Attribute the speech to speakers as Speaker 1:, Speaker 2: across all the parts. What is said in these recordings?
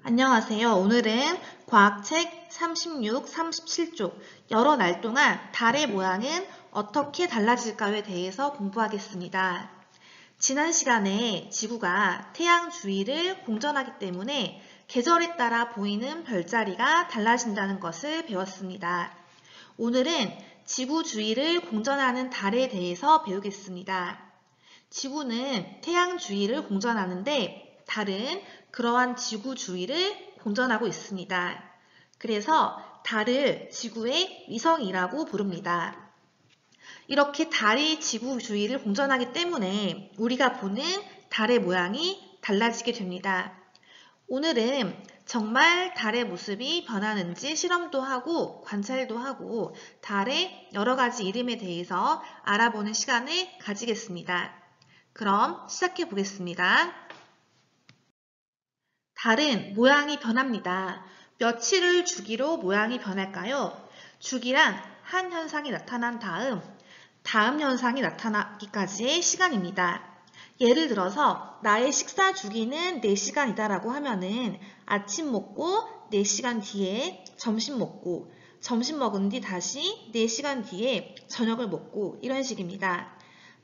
Speaker 1: 안녕하세요. 오늘은 과학책 36, 37쪽 여러 날 동안 달의 모양은 어떻게 달라질까에 대해서 공부하겠습니다. 지난 시간에 지구가 태양 주위를 공전하기 때문에 계절에 따라 보이는 별자리가 달라진다는 것을 배웠습니다. 오늘은 지구 주위를 공전하는 달에 대해서 배우겠습니다. 지구는 태양 주위를 공전하는데 달은 그러한 지구 주위를 공전하고 있습니다. 그래서 달을 지구의 위성이라고 부릅니다. 이렇게 달이 지구 주위를 공전하기 때문에 우리가 보는 달의 모양이 달라지게 됩니다. 오늘은 정말 달의 모습이 변하는지 실험도 하고 관찰도 하고 달의 여러 가지 이름에 대해서 알아보는 시간을 가지겠습니다. 그럼 시작해 보겠습니다. 달은 모양이 변합니다. 며칠을 주기로 모양이 변할까요? 주기란 한 현상이 나타난 다음 현상이 나타나기까지의 시간입니다. 예를 들어서 나의 식사 주기는 4시간이다 라고 하면은 아침 먹고 4시간 뒤에 점심 먹고 점심 먹은 뒤 다시 4시간 뒤에 저녁을 먹고 이런 식입니다.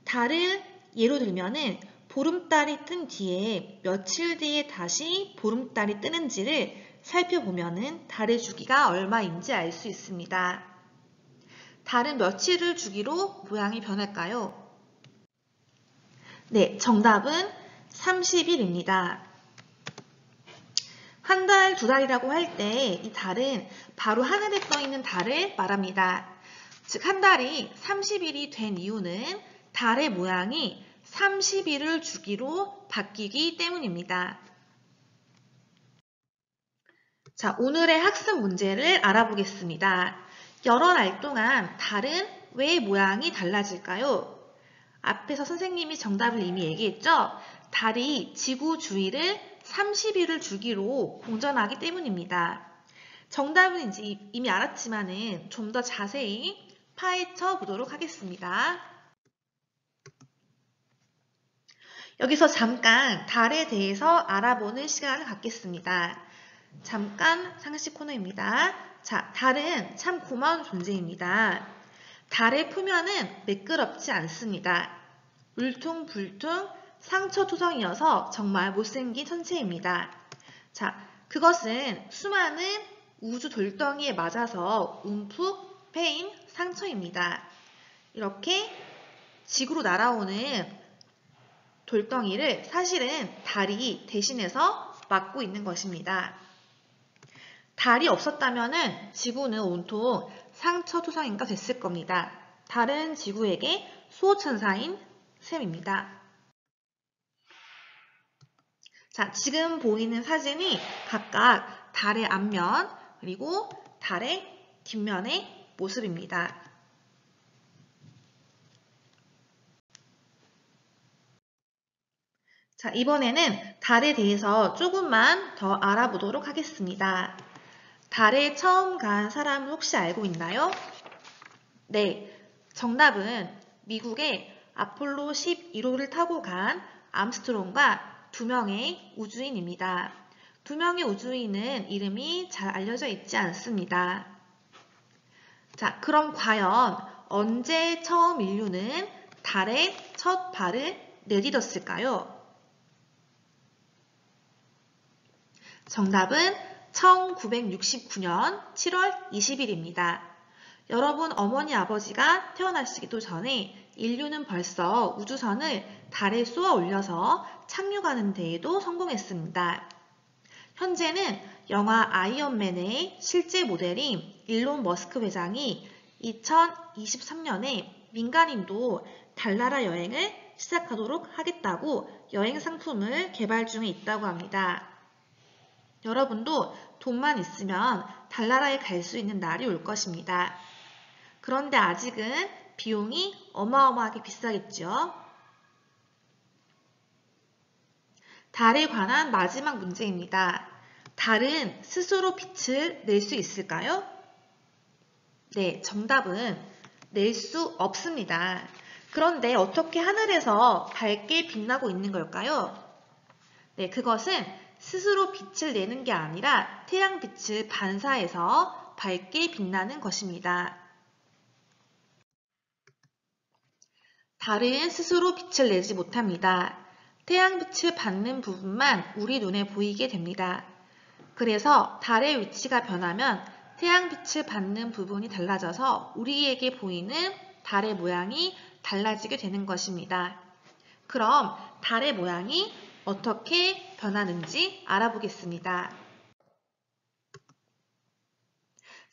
Speaker 1: 달을 예로 들면은 보름달이 뜬 뒤에 며칠 뒤에 다시 보름달이 뜨는지를 살펴보면은 달의 주기가 얼마인지 알 수 있습니다. 달은 며칠을 주기로 모양이 변할까요? 네, 정답은 30일입니다. 한 달, 두 달이라고 할 때 이 달은 바로 하늘에 떠 있는 달을 말합니다. 즉, 한 달이 30일이 된 이유는 달의 모양이 30일을 주기로 바뀌기 때문입니다. 자, 오늘의 학습 문제를 알아보겠습니다. 여러 날 동안 달은 왜 모양이 달라질까요? 앞에서 선생님이 정답을 이미 얘기했죠? 달이 지구 주위를 30일을 주기로 공전하기 때문입니다. 정답은 이미 알았지만은 좀 더 자세히 파헤쳐 보도록 하겠습니다. 여기서 잠깐 달에 대해서 알아보는 시간을 갖겠습니다. 잠깐 상식 코너입니다. 자, 달은 참 고마운 존재입니다. 달의 표면은 매끄럽지 않습니다. 울퉁불퉁 상처투성이어서 정말 못생긴 천체입니다. 자, 그것은 수많은 우주 돌덩이에 맞아서 움푹 패인 상처입니다. 이렇게 지구로 날아오는 돌덩이를 사실은 달이 대신해서 막고 있는 것입니다. 달이 없었다면 지구는 온통 상처투성이가 됐을 겁니다. 달은 지구에게 수호천사인 셈입니다. 자, 지금 보이는 사진이 각각 달의 앞면 그리고 달의 뒷면의 모습입니다. 자, 이번에는 달에 대해서 조금만 더 알아보도록 하겠습니다. 달에 처음 간 사람은 혹시 알고 있나요? 네, 정답은 미국의 아폴로 11호를 타고 간 암스트롱과 2명의 우주인입니다. 2명의 우주인은 이름이 잘 알려져 있지 않습니다. 자, 그럼 과연 언제 처음 인류는 달에 첫 발을 내딛었을까요? 정답은 1969년 7월 20일입니다. 여러분 어머니 아버지가 태어나시기도 전에 인류는 벌써 우주선을 달에 쏘아 올려서 착륙하는 데에도 성공했습니다. 현재는 영화 아이언맨의 실제 모델인 일론 머스크 회장이 2023년에 민간인도 달나라 여행을 시작하도록 하겠다고 여행 상품을 개발 중에 있다고 합니다. 여러분도 돈만 있으면 달나라에 갈 수 있는 날이 올 것입니다. 그런데 아직은 비용이 어마어마하게 비싸겠죠. 달에 관한 마지막 문제입니다. 달은 스스로 빛을 낼 수 있을까요? 네, 정답은 낼 수 없습니다. 그런데 어떻게 하늘에서 밝게 빛나고 있는 걸까요? 네, 그것은 스스로 빛을 내는 게 아니라 태양빛을 반사해서 밝게 빛나는 것입니다. 달은 스스로 빛을 내지 못합니다. 태양빛을 받는 부분만 우리 눈에 보이게 됩니다. 그래서 달의 위치가 변하면 태양빛을 받는 부분이 달라져서 우리에게 보이는 달의 모양이 달라지게 되는 것입니다. 그럼 달의 모양이 어떻게 변하는지 알아보겠습니다.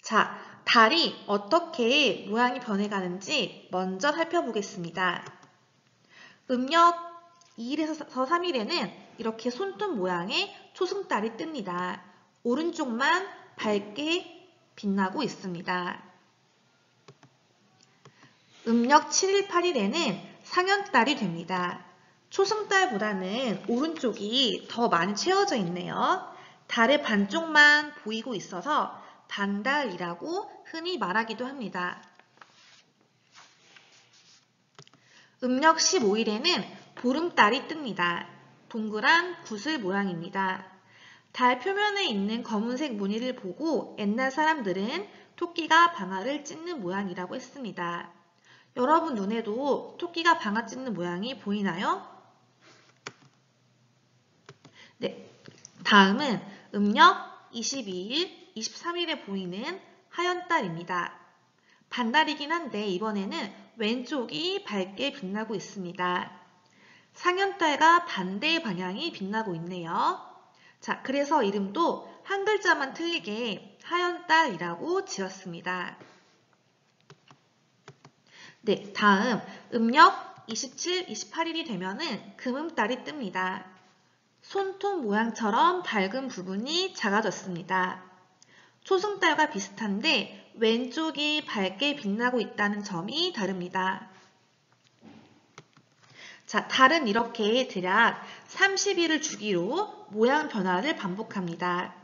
Speaker 1: 자, 달이 어떻게 모양이 변해가는지 먼저 살펴보겠습니다. 음력 2일에서 3일에는 이렇게 손톱 모양의 초승달이 뜹니다. 오른쪽만 밝게 빛나고 있습니다. 음력 7일, 8일에는 상현달이 됩니다. 초승달보다는 오른쪽이 더 많이 채워져 있네요. 달의 반쪽만 보이고 있어서 반달이라고 흔히 말하기도 합니다. 음력 15일에는 보름달이 뜹니다. 동그란 구슬 모양입니다. 달 표면에 있는 검은색 무늬를 보고 옛날 사람들은 토끼가 방아를 찢는 모양이라고 했습니다. 여러분 눈에도 토끼가 방아 찢는 모양이 보이나요? 네, 다음은 음력 22일, 23일에 보이는 하연달입니다. 반달이긴 한데 이번에는 왼쪽이 밝게 빛나고 있습니다. 상현달과 반대 방향이 빛나고 있네요. 자, 그래서 이름도 한 글자만 틀리게 하연달이라고 지었습니다. 네, 다음 음력 27, 28일이 되면은 금음달이 뜹니다. 손톱 모양처럼 밝은 부분이 작아졌습니다. 초승달과 비슷한데 왼쪽이 밝게 빛나고 있다는 점이 다릅니다. 자, 달은 이렇게 대략 30일을 주기로 모양 변화를 반복합니다.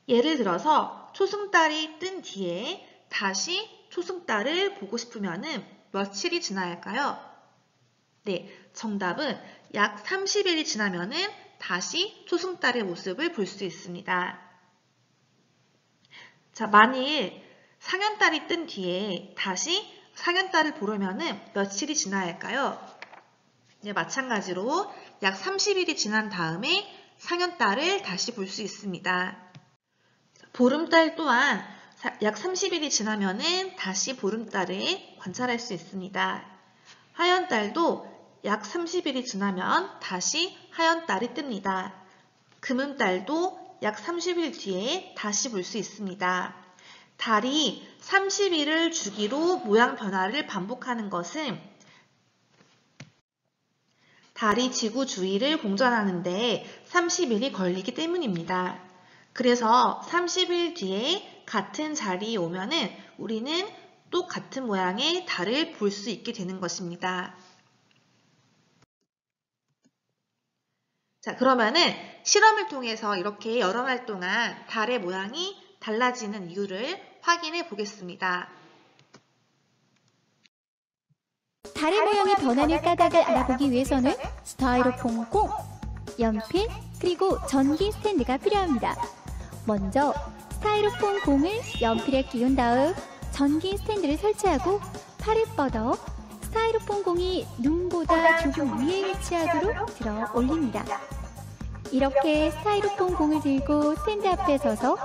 Speaker 1: 예를 들어서 초승달이 뜬 뒤에 다시 초승달을 보고 싶으면 며칠이 지나야 할까요? 네, 정답은 약 30일이 지나면 다시 초승달의 모습을 볼 수 있습니다. 자, 만일 상현달이 뜬 뒤에 다시 상현달을 보려면 며칠이 지나야 할까요? 네, 마찬가지로 약 30일이 지난 다음에 상현달을 다시 볼 수 있습니다. 보름달 또한 약 30일이 지나면 다시 보름달을 관찰할 수 있습니다. 하연달도 약 30일이 지나면 다시 하연달이 뜹니다. 금음달도 약 30일 뒤에 다시 볼 수 있습니다. 달이 30일을 주기로 모양 변화를 반복하는 것은 달이 지구 주위를 공전하는 데 30일이 걸리기 때문입니다. 그래서 30일 뒤에 같은 자리에 오면은 우리는 또 같은 모양의 달을 볼 수 있게 되는 것입니다. 자, 그러면은 실험을 통해서 이렇게 여러 날 동안 달의 모양이 달라지는 이유를 확인해 보겠습니다.
Speaker 2: 달의 모양이 변하는 까닭을 알아보기 위해서는 스타이로폼 공, 연필, 그리고 전기 스탠드가 필요합니다. 먼저 스타이로폼 공을 연필에 끼운 다음 전기 스탠드를 설치하고 팔을 뻗어 스타이로폼 공이 눈보다 조금 위에 위치하도록 들어 올립니다. 이렇게 스타이로폼 공을 들고 스탠드 앞에 서서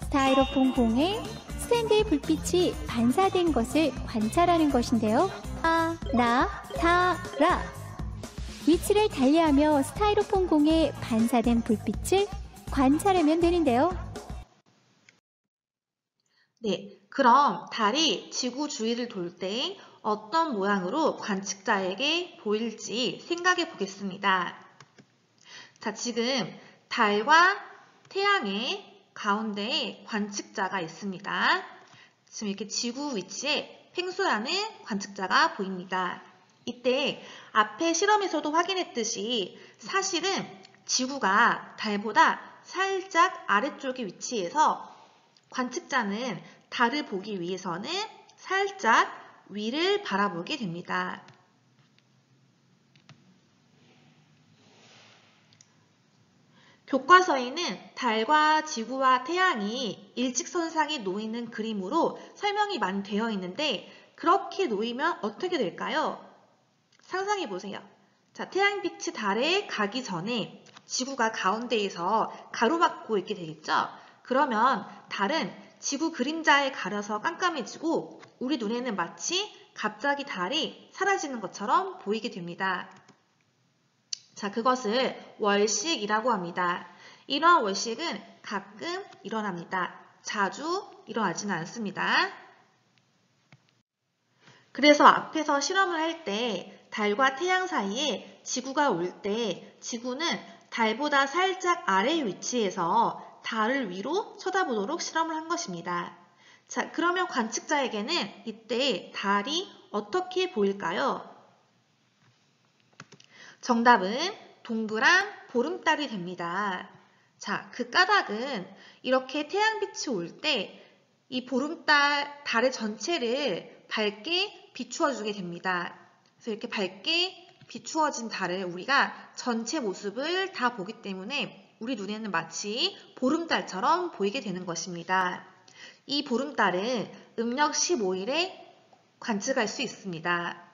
Speaker 2: 스타이로폼 공에 스탠드의 불빛이 반사된 것을 관찰하는 것인데요. 나타라 위치를 달리하며 스타이로폼 공에 반사된 불빛을 관찰하면 되는데요.
Speaker 1: 네, 그럼 달이 지구 주위를 돌 때 어떤 모양으로 관측자에게 보일지 생각해 보겠습니다. 자, 지금 달과 태양의 가운데에 관측자가 있습니다. 지금 이렇게 지구 위치에 펭수라는 관측자가 보입니다. 이때 앞에 실험에서도 확인했듯이 사실은 지구가 달보다 살짝 아래쪽에 위치해서 관측자는 달을 보기 위해서는 살짝 위를 바라보게 됩니다. 교과서에는 달과 지구와 태양이 일직선상에 놓이는 그림으로 설명이 많이 되어 있는데 그렇게 놓이면 어떻게 될까요? 상상해 보세요. 자, 태양빛이 달에 가기 전에 지구가 가운데에서 가로막고 있게 되겠죠? 그러면 달은 지구 그림자에 가려서 깜깜해지고 우리 눈에는 마치 갑자기 달이 사라지는 것처럼 보이게 됩니다. 자, 그것을 월식이라고 합니다. 이러한 월식은 가끔 일어납니다. 자주 일어나지는 않습니다. 그래서 앞에서 실험을 할 때 달과 태양 사이에 지구가 올 때 지구는 달보다 살짝 아래 위치에서 달을 위로 쳐다보도록 실험을 한 것입니다. 자, 그러면 관측자에게는 이때 달이 어떻게 보일까요? 정답은 동그란 보름달이 됩니다. 자, 그 까닭은 이렇게 태양빛이 올 때 이 보름달, 달의 전체를 밝게 비추어 주게 됩니다. 그래서 이렇게 밝게 비추어진 달을 우리가 전체 모습을 다 보기 때문에 우리 눈에는 마치 보름달처럼 보이게 되는 것입니다. 이 보름달은 음력 15일에 관측할 수 있습니다.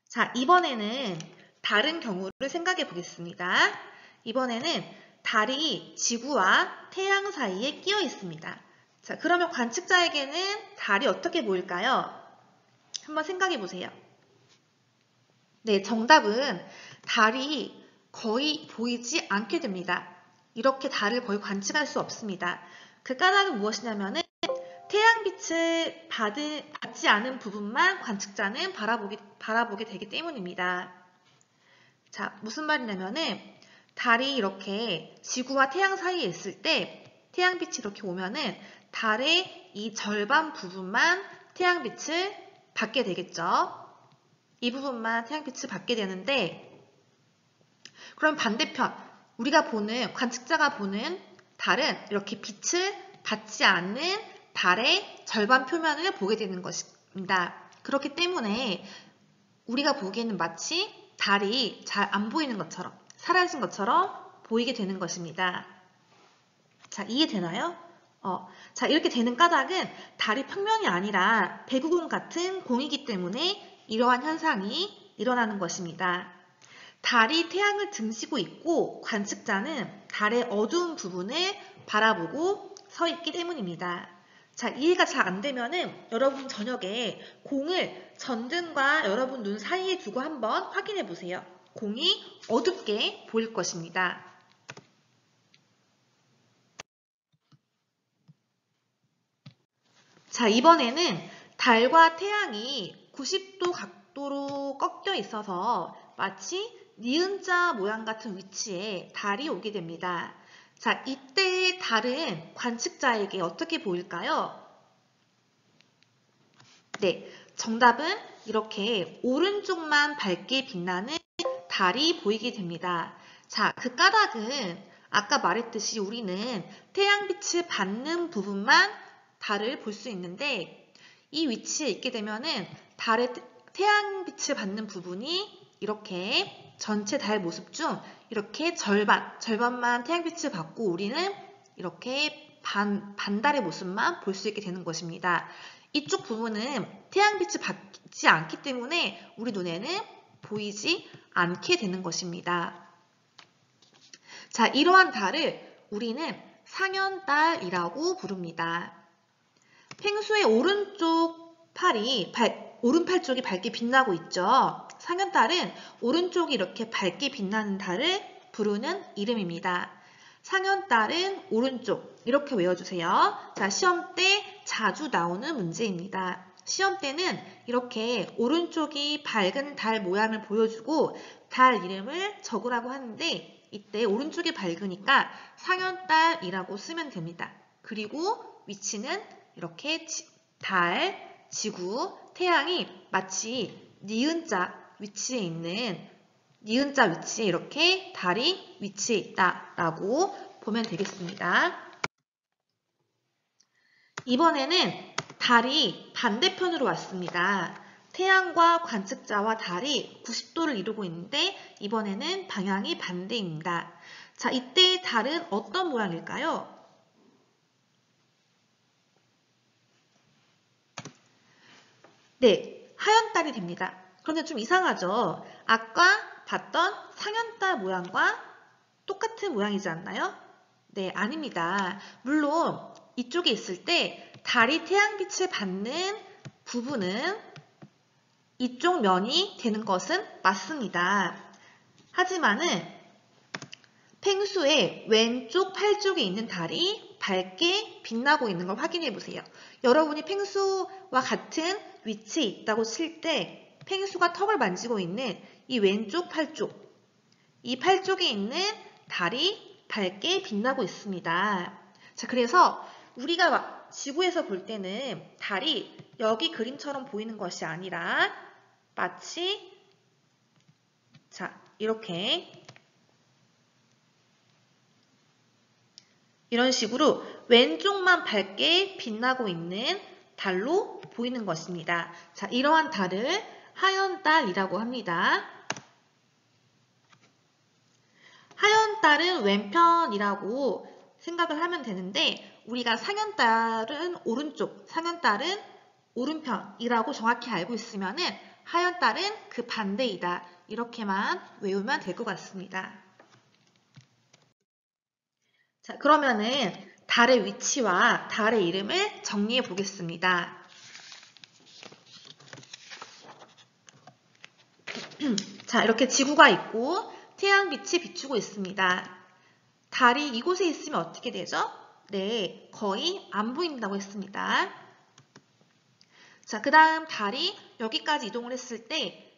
Speaker 1: 자, 이번에는 다른 경우를 생각해 보겠습니다. 이번에는 달이 지구와 태양 사이에 끼어 있습니다. 자, 그러면 관측자에게는 달이 어떻게 보일까요? 한번 생각해 보세요. 네, 정답은 달이 거의 보이지 않게 됩니다. 이렇게 달을 거의 관측할 수 없습니다. 그 까닭은 무엇이냐면은 태양빛을 받지 않은 부분만 관측자는 바라보게 되기 때문입니다. 자, 무슨 말이냐면은 달이 이렇게 지구와 태양 사이에 있을 때 태양빛이 이렇게 오면은 달의 이 절반 부분만 태양빛을 받게 되겠죠. 이 부분만 태양빛을 받게 되는데 그럼 반대편 우리가 보는 관측자가 보는 달은 이렇게 빛을 받지 않는 달의 절반 표면을 보게 되는 것입니다. 그렇기 때문에 우리가 보기에는 마치 달이 잘 안 보이는 것처럼 사라진 것처럼 보이게 되는 것입니다. 자, 이해되나요? 자, 이렇게 되는 까닭은 달이 평면이 아니라 배구공 같은 공이기 때문에 이러한 현상이 일어나는 것입니다. 달이 태양을 등지고 있고 관측자는 달의 어두운 부분을 바라보고 서 있기 때문입니다. 자, 이해가 잘 안 되면은 여러분 저녁에 공을 전등과 여러분 눈 사이에 두고 한번 확인해 보세요. 공이 어둡게 보일 것입니다. 자, 이번에는 달과 태양이 90도 각도로 꺾여 있어서 마치 니은자 모양 같은 위치에 달이 오게 됩니다. 자, 이때 달은 관측자에게 어떻게 보일까요? 네, 정답은 이렇게 오른쪽만 밝게 빛나는 달이 보이게 됩니다. 자, 그 까닭은 아까 말했듯이 우리는 태양빛을 받는 부분만 달을 볼 수 있는데 이 위치에 있게 되면은 달의 태양빛을 받는 부분이 이렇게 전체 달 모습 중 이렇게 절반만 태양빛을 받고 우리는 이렇게 반달의 모습만 볼 수 있게 되는 것입니다. 이쪽 부분은 태양빛을 받지 않기 때문에 우리 눈에는 보이지 않게 되는 것입니다. 자, 이러한 달을 우리는 상현달이라고 부릅니다. 펭수의 오른팔 쪽이 밝게 빛나고 있죠. 상현달은 오른쪽이 이렇게 밝게 빛나는 달을 부르는 이름입니다. 상현달은 오른쪽 이렇게 외워주세요. 자, 시험 때 자주 나오는 문제입니다. 시험 때는 이렇게 오른쪽이 밝은 달 모양을 보여주고 달 이름을 적으라고 하는데 이때 오른쪽이 밝으니까 상현달이라고 쓰면 됩니다. 그리고 위치는 이렇게 달, 지구, 태양이 마치 니은자 위치에 이렇게 달이 위치해 있다라고 보면 되겠습니다. 이번에는 달이 반대편으로 왔습니다. 태양과 관측자와 달이 90도를 이루고 있는데 이번에는 방향이 반대입니다. 자, 이때 달은 어떤 모양일까요? 네, 하얀 달이 됩니다. 그런데 좀 이상하죠? 아까 봤던 상현달 모양과 똑같은 모양이지 않나요? 네, 아닙니다. 물론 이쪽에 있을 때 달이 태양빛을 받는 부분은 이쪽 면이 되는 것은 맞습니다. 하지만은 펭수의 왼쪽 팔쪽에 있는 달이 밝게 빛나고 있는 걸 확인해 보세요. 여러분이 펭수와 같은 위치에 있다고 칠 때 펭수가 턱을 만지고 있는 이 왼쪽 팔쪽, 이 팔쪽에 있는 달이 밝게 빛나고 있습니다. 자, 그래서 우리가 지구에서 볼 때는 달이 여기 그림처럼 보이는 것이 아니라 마치 자, 이런 식으로 왼쪽만 밝게 빛나고 있는 달로 보이는 것입니다. 자, 이러한 달을 하얀 달이라고 합니다. 하얀 달은 왼편이라고 생각을 하면 되는데 우리가 상현 달은 오른쪽, 상현 달은 오른편이라고 정확히 알고 있으면은 하얀 달은 그 반대이다. 이렇게만 외우면 될 것 같습니다. 자, 그러면은 달의 위치와 달의 이름을 정리해 보겠습니다. 자, 이렇게 지구가 있고 태양빛이 비추고 있습니다. 달이 이곳에 있으면 어떻게 되죠? 네, 거의 안 보인다고 했습니다. 자, 그 다음 달이 여기까지 이동을 했을 때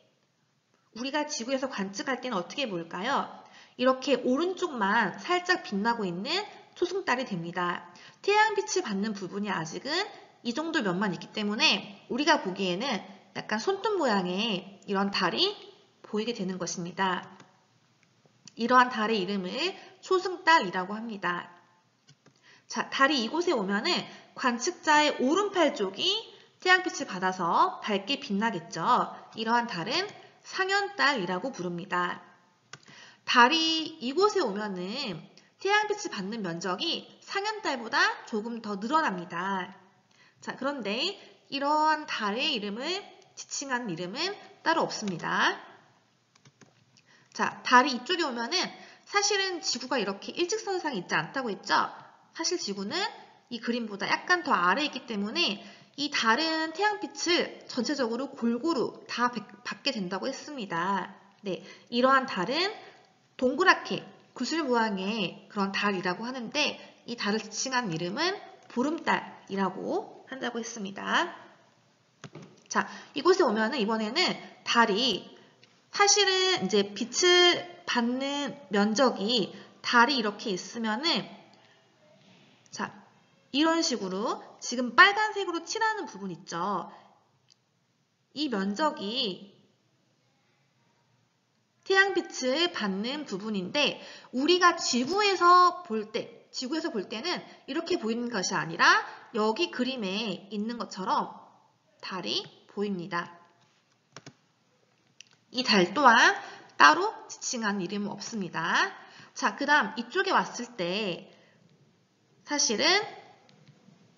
Speaker 1: 우리가 지구에서 관측할 때는 어떻게 보일까요? 이렇게 오른쪽만 살짝 빛나고 있는 초승달이 됩니다. 태양빛을 받는 부분이 아직은 이 정도 면만 있기 때문에 우리가 보기에는 약간 손톱 모양의 이런 달이 보이게 되는 것입니다. 이러한 달의 이름을 초승달이라고 합니다. 자, 달이 이곳에 오면은 관측자의 오른팔 쪽이 태양빛을 받아서 밝게 빛나겠죠. 이러한 달은 상현달이라고 부릅니다. 달이 이곳에 오면은 태양빛을 받는 면적이 상현달보다 조금 더 늘어납니다. 자, 그런데 이러한 달의 이름을 지칭하는 이름은 따로 없습니다. 자, 달이 이쪽에 오면은 사실은 지구가 이렇게 일직선상에 있지 않다고 했죠? 사실 지구는 이 그림보다 약간 더 아래에 있기 때문에 이 달은 태양빛을 전체적으로 골고루 다 받게 된다고 했습니다. 네, 이러한 달은 동그랗게 구슬 모양의 그런 달이라고 하는데 이 달을 지칭한 이름은 보름달이라고 한다고 했습니다. 자, 이곳에 오면은 이번에는 달이 사실은 이제 빛을 받는 면적이 달이 이렇게 있으면은 자, 이런 식으로 지금 빨간색으로 칠하는 부분 있죠. 이 면적이 태양빛을 받는 부분인데 우리가 지구에서 볼 때는 이렇게 보이는 것이 아니라 여기 그림에 있는 것처럼 달이 보입니다. 이 달 또한 따로 지칭한 이름은 없습니다. 자, 그 다음 이쪽에 왔을 때 사실은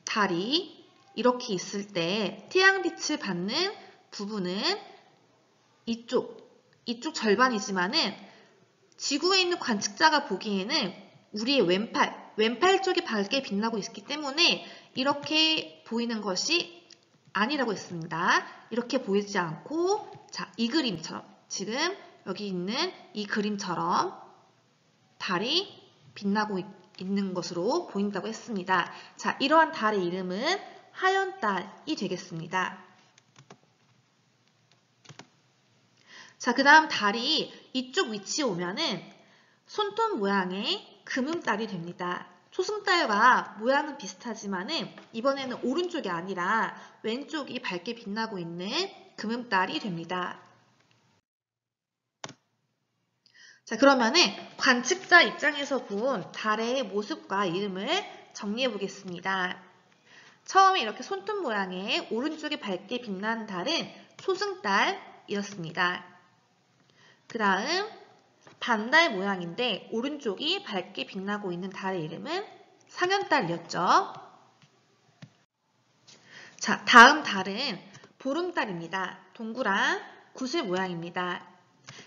Speaker 1: 달이 이렇게 있을 때 태양빛을 받는 부분은 이쪽 절반이지만은 지구에 있는 관측자가 보기에는 우리의 왼팔 쪽이 밝게 빛나고 있기 때문에 이렇게 보이는 것이 아니라고 했습니다. 이렇게 보이지 않고 자, 이 그림처럼 지금 여기 있는 이 그림처럼 달이 빛나고 있는 것으로 보인다고 했습니다. 자, 이러한 달의 이름은 하얀달이 되겠습니다. 자, 그 다음 달이 이쪽 위치에 오면은 손톱 모양의 금음달이 됩니다. 초승달과 모양은 비슷하지만은 이번에는 오른쪽이 아니라 왼쪽이 밝게 빛나고 있는 금음달이 됩니다. 자, 그러면은 관측자 입장에서 본 달의 모습과 이름을 정리해 보겠습니다. 처음에 이렇게 손톱 모양의 오른쪽이 밝게 빛나는 달은 초승달이었습니다. 그 다음 반달 모양인데 오른쪽이 밝게 빛나고 있는 달의 이름은 상현달이었죠. 자, 다음 달은 보름달입니다. 동그란 구슬 모양입니다.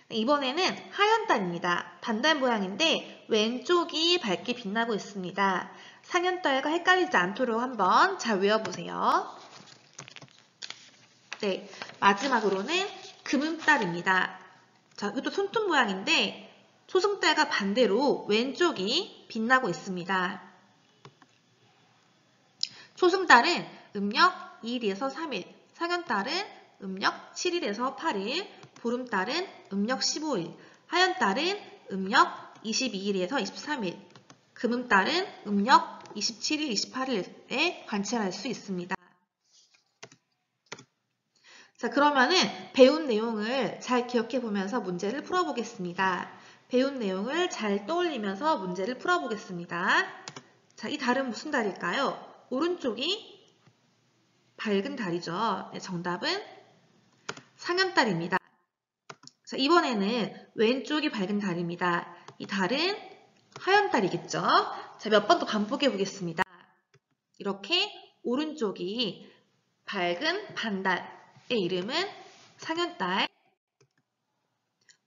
Speaker 1: 이번에는 하얀 달입니다. 반달 모양인데 왼쪽이 밝게 빛나고 있습니다. 상현달과 헷갈리지 않도록 한번 잘 외워보세요. 네, 마지막으로는 금음달입니다. 자, 이것도 손톱 모양인데 초승달과 반대로 왼쪽이 빛나고 있습니다. 초승달은 음력 2일에서 3일, 상현달은 음력 7일에서 8일, 보름달은 음력 15일, 하얀달은 음력 22일에서 23일, 금음달은 음력 27일, 28일에 관찰할 수 있습니다. 자, 그러면은 배운 내용을 잘 기억해 보면서 문제를 풀어보겠습니다. 배운 내용을 잘 떠올리면서 문제를 풀어보겠습니다. 자, 이 달은 무슨 달일까요? 오른쪽이 밝은 달이죠. 네, 정답은 상현달입니다. 자, 이번에는 왼쪽이 밝은 달입니다. 이 달은 하얀 달이겠죠. 자, 몇 번 더 반복해 보겠습니다. 이렇게 오른쪽이 밝은 반달의 이름은 상현달,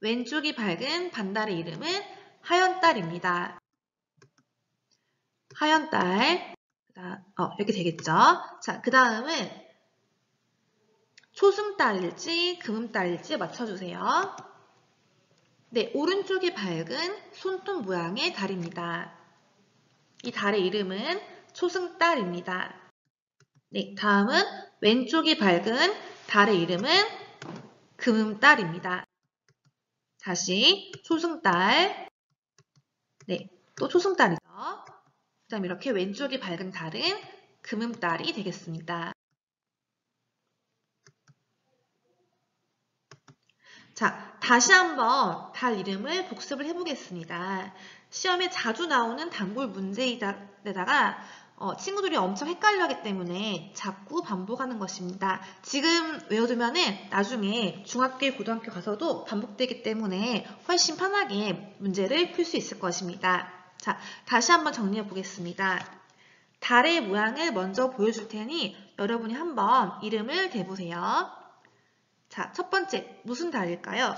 Speaker 1: 왼쪽이 밝은 반달의 이름은 하얀달입니다. 하얀달, 이렇게 되겠죠. 자, 그 다음은 초승달일지 금음달일지 맞춰주세요. 네, 오른쪽이 밝은 손톱 모양의 달입니다. 이 달의 이름은 초승달입니다. 네, 다음은 왼쪽이 밝은 달의 이름은 금음달입니다. 다시 초승달, 네, 또 초승달이죠. 그 다음 이렇게 왼쪽이 밝은 달은 금음달이 되겠습니다. 자, 다시 한번 달 이름을 복습을 해보겠습니다. 시험에 자주 나오는 단골 문제에다가 친구들이 엄청 헷갈려하기 때문에 자꾸 반복하는 것입니다. 지금 외워두면은 나중에 중학교, 고등학교 가서도 반복되기 때문에 훨씬 편하게 문제를 풀 수 있을 것입니다. 자, 다시 한번 정리해 보겠습니다. 달의 모양을 먼저 보여줄 테니 여러분이 한번 이름을 대보세요. 자, 첫 번째, 무슨 달일까요?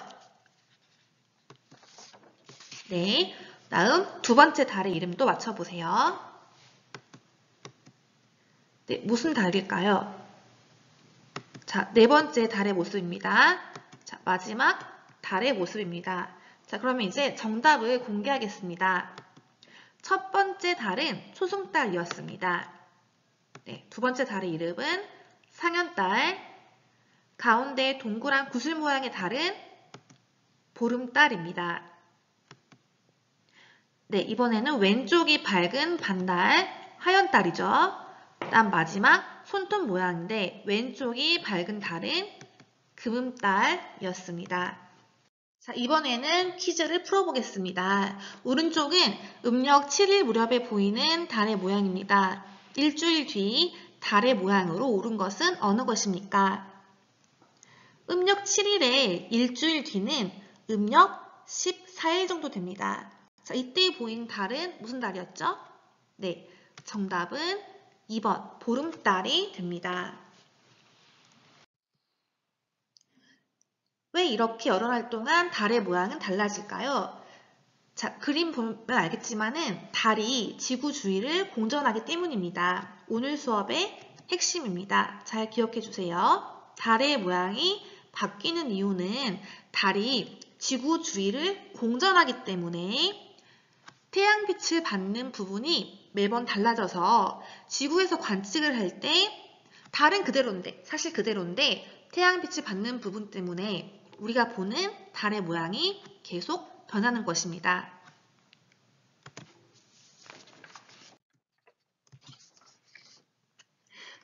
Speaker 1: 네, 다음 두 번째 달의 이름도 맞춰보세요. 네, 무슨 달일까요? 자, 네 번째 달의 모습입니다. 자, 마지막 달의 모습입니다. 자, 그러면 이제 정답을 공개하겠습니다. 첫 번째 달은 초승달이었습니다. 네, 두 번째 달의 이름은 상현달, 가운데 동그란 구슬 모양의 달은 보름달입니다. 네, 이번에는 왼쪽이 밝은 반달, 하얀달이죠. 다음 마지막 손톱 모양인데 왼쪽이 밝은 달은 금음달이었습니다. 자, 이번에는 퀴즈를 풀어보겠습니다. 오른쪽은 음력 7일 무렵에 보이는 달의 모양입니다. 일주일 뒤 달의 모양으로 오른 것은 어느 것입니까? 음력 7일에 일주일 뒤는 음력 14일 정도 됩니다. 자, 이때 보인 달은 무슨 달이었죠? 네, 정답은 2번 보름달이 됩니다. 왜 이렇게 여러 날 동안 달의 모양은 달라질까요? 자, 그림 보면 알겠지만은 달이 지구 주위를 공전하기 때문입니다. 오늘 수업의 핵심입니다. 잘 기억해 주세요. 달의 모양이 바뀌는 이유는 달이 지구 주위를 공전하기 때문에 태양빛을 받는 부분이 매번 달라져서 지구에서 관측을 할 때 달은 그대로인데, 사실 그대로인데 태양빛을 받는 부분 때문에 우리가 보는 달의 모양이 계속 변하는 것입니다.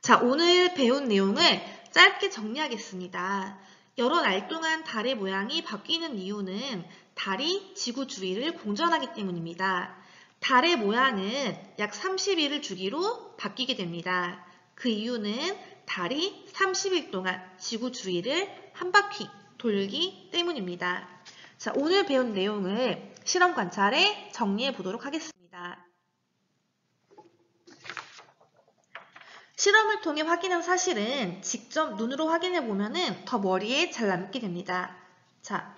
Speaker 1: 자, 오늘 배운 내용을 짧게 정리하겠습니다. 여러 날 동안 달의 모양이 바뀌는 이유는 달이 지구 주위를 공전하기 때문입니다. 달의 모양은 약 30일을 주기로 바뀌게 됩니다. 그 이유는 달이 30일 동안 지구 주위를 한 바퀴 돌기 때문입니다. 자, 오늘 배운 내용을 실험 관찰에 정리해 보도록 하겠습니다. 실험을 통해 확인한 사실은 직접 눈으로 확인해 보면 더 머리에 잘 남게 됩니다. 자,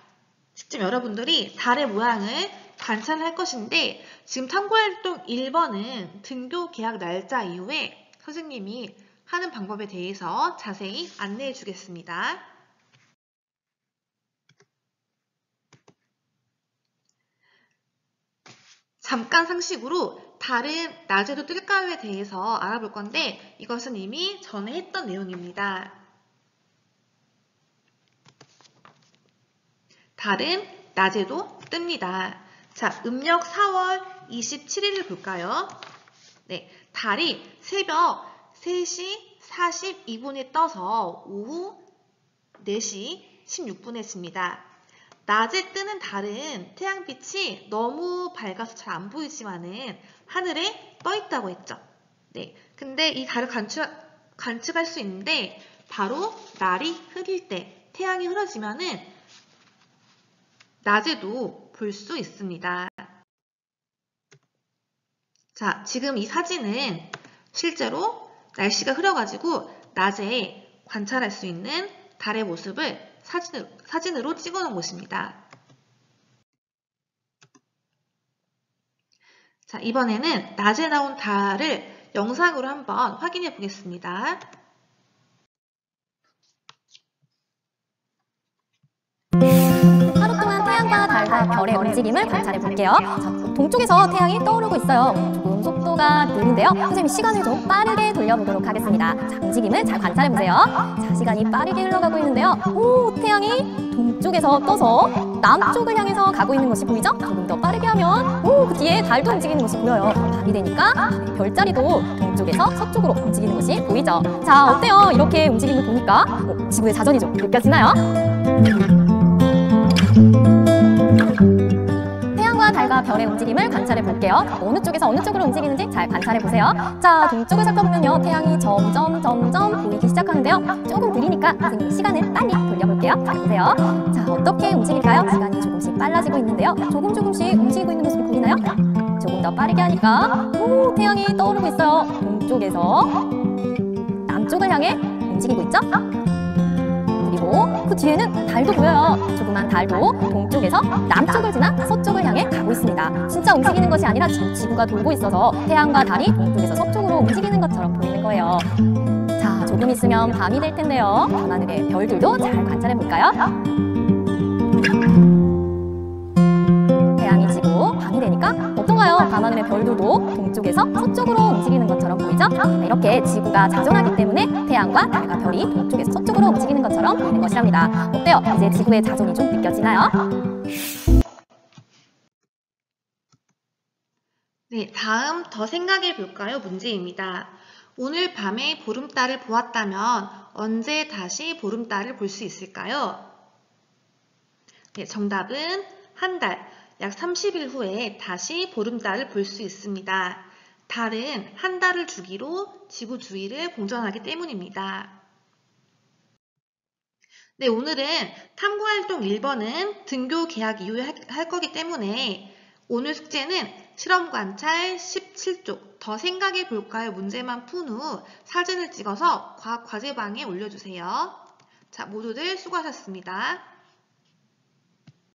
Speaker 1: 직접 여러분들이 달의 모양을 관찰할 것인데 지금 탐구활동 1번은 등교 개학 날짜 이후에 선생님이 하는 방법에 대해서 자세히 안내해 주겠습니다. 잠깐 상식으로 달은 낮에도 뜰까요에 대해서 알아볼 건데 이것은 이미 전에 했던 내용입니다. 달은 낮에도 뜹니다. 자, 음력 4월 27일을 볼까요? 네, 달이 새벽 3시 42분에 떠서 오후 4시 16분에 집니다. 낮에 뜨는 달은 태양빛이 너무 밝아서 잘 안 보이지만은 하늘에 떠 있다고 했죠. 네, 근데 이 달을 관측할 수 있는데 바로 날이 흐릴 때 태양이 흐려지면은 낮에도 볼 수 있습니다. 자, 지금 이 사진은 실제로 날씨가 흐려가지고 낮에 관찰할 수 있는 달의 모습을 사진으로 찍어 놓은 것입니다. 자, 이번에는 낮에 나온 달을 영상으로 한번 확인해 보겠습니다.
Speaker 3: 하루 동안 태양과 달과 별의 움직임을 관찰해 볼게요. 자, 동쪽에서 태양이 떠오르고 있어요. 조금 속도가 느린데요. 선생님 시간을 좀 빠르게 돌려보도록 하겠습니다. 자, 움직임을 잘 관찰해 보세요. 자, 시간이 빠르게 흘러가고 있는데요. 오, 태양이 동쪽에서 떠서 남쪽을 향해서 가고 있는 것이 보이죠? 조금 더 빠르게 하면 오, 그 뒤에 달도 움직이는 것이 보여요. 밤이 되니까 별자리도 동쪽에서 서쪽으로 움직이는 것이 보이죠? 자, 어때요? 이렇게 움직임을 보니까 지구의 자전이 좀 느껴지나요? 태양과 달과 별의 움직임을 관찰해 볼게요. 어느 쪽에서 어느 쪽으로 움직이는지 잘 관찰해 보세요. 자, 동쪽을 살펴보면요. 태양이 점점 보이기 시작하는데요. 조금 느리니까 선생님 시간을 빨리 돌려볼게요. 잘 보세요. 자, 어떻게 움직일까요? 시간이 조금씩 빨라지고 있는데요. 조금씩 움직이고 있는 모습이 보이나요? 조금 더 빠르게 하니까 오, 태양이 떠오르고 있어요. 동쪽에서 남쪽을 향해 움직이고 있죠? 그리고 그 뒤에는 달도 보여요. 조그만 달도 동쪽에서 남쪽을 지나 서쪽을 향해 가고 있습니다. 진짜 움직이는 것이 아니라 지구가 돌고 있어서 태양과 달이 동쪽에서 서쪽으로 움직이는 것처럼 보이는 거예요. 자, 조금 있으면 밤이 될 텐데요. 밤하늘의 별들도 잘 관찰해 볼까요? 태양이 지고 밤이 되니까 어떤가요? 밤하늘의 별들도 동쪽에서 서쪽으로 움직이는 것처럼 보이죠? 이렇게 지구가 자전하기 때문에 태양과 달과 별이 동쪽에서 서쪽으로 움직이는 것처럼 보이는 것이랍니다. 어때요? 이제 지구의 자전이 좀 느껴지나요?
Speaker 1: 네, 다음 더 생각해 볼까요? 문제입니다. 오늘 밤에 보름달을 보았다면 언제 다시 보름달을 볼 수 있을까요? 네, 정답은 한 달, 약 30일 후에 다시 보름달을 볼 수 있습니다. 달은 한 달을 주기로 지구 주위를 공전하기 때문입니다. 네, 오늘은 탐구활동 1번은 등교 개학 이후에 할 거기 때문에 오늘 숙제는 실험 관찰 17쪽 더 생각해 볼까요? 문제만 푼 후 사진을 찍어서 과학 과제방에 올려주세요. 자, 모두들 수고하셨습니다.